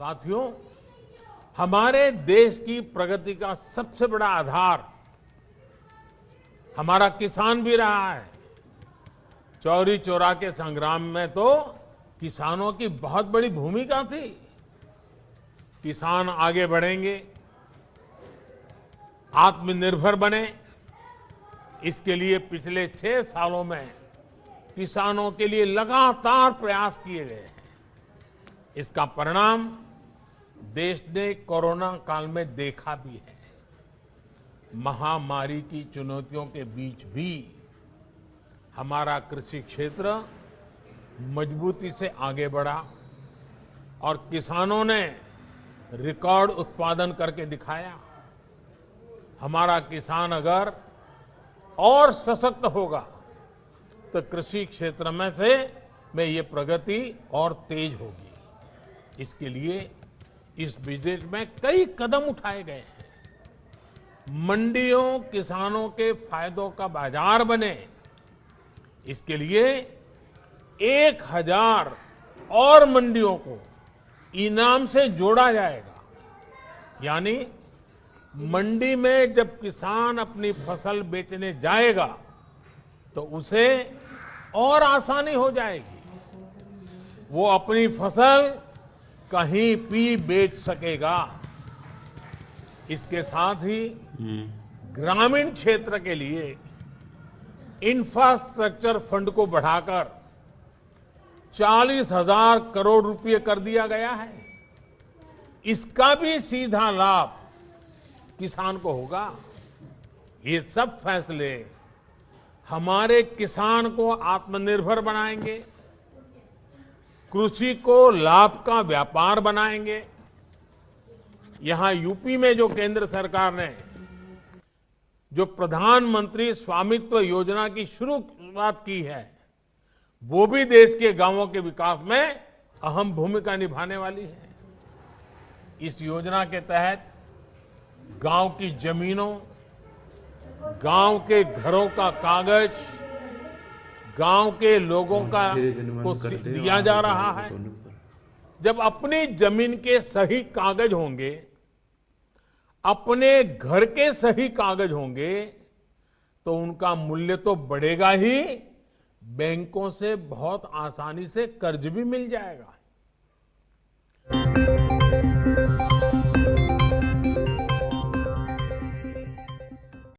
साथियों, हमारे देश की प्रगति का सबसे बड़ा आधार हमारा किसान भी रहा है। चौरी चौरा के संग्राम में तो किसानों की बहुत बड़ी भूमिका थी। किसान आगे बढ़ेंगे, आत्मनिर्भर बने, इसके लिए पिछले 6 सालों में किसानों के लिए लगातार प्रयास किए गए हैं। इसका परिणाम देश ने कोरोना काल में देखा भी है। महामारी की चुनौतियों के बीच भी हमारा कृषि क्षेत्र मजबूती से आगे बढ़ा और किसानों ने रिकॉर्ड उत्पादन करके दिखाया। हमारा किसान अगर और सशक्त होगा तो कृषि क्षेत्र में ये प्रगति और तेज होगी। इसके लिए इस बजट में कई कदम उठाए गए हैं। मंडियों किसानों के फायदों का बाजार बने, इसके लिए 1000 और मंडियों को इनाम से जोड़ा जाएगा। यानी मंडी में जब किसान अपनी फसल बेचने जाएगा तो उसे और आसानी हो जाएगी। वो अपनी फसल कहीं भी बेच सकेगा। इसके साथ ही ग्रामीण क्षेत्र के लिए इंफ्रास्ट्रक्चर फंड को बढ़ाकर 40,000 करोड़ रुपए कर दिया गया है। इसका भी सीधा लाभ किसान को होगा। ये सब फैसले हमारे किसान को आत्मनिर्भर बनाएंगे, कृषि को लाभ का व्यापार बनाएंगे। यहां यूपी में जो केंद्र सरकार ने जो प्रधानमंत्री स्वामित्व योजना की शुरुआत की है, वो भी देश के गांवों के विकास में अहम भूमिका निभाने वाली है। इस योजना के तहत गांव की जमीनों, गांव के घरों का कागज गांव के लोगों को दिया जा रहा है। जब अपनी जमीन के सही कागज होंगे, अपने घर के सही कागज होंगे, तो उनका मूल्य तो बढ़ेगा ही, बैंकों से बहुत आसानी से कर्ज भी मिल जाएगा।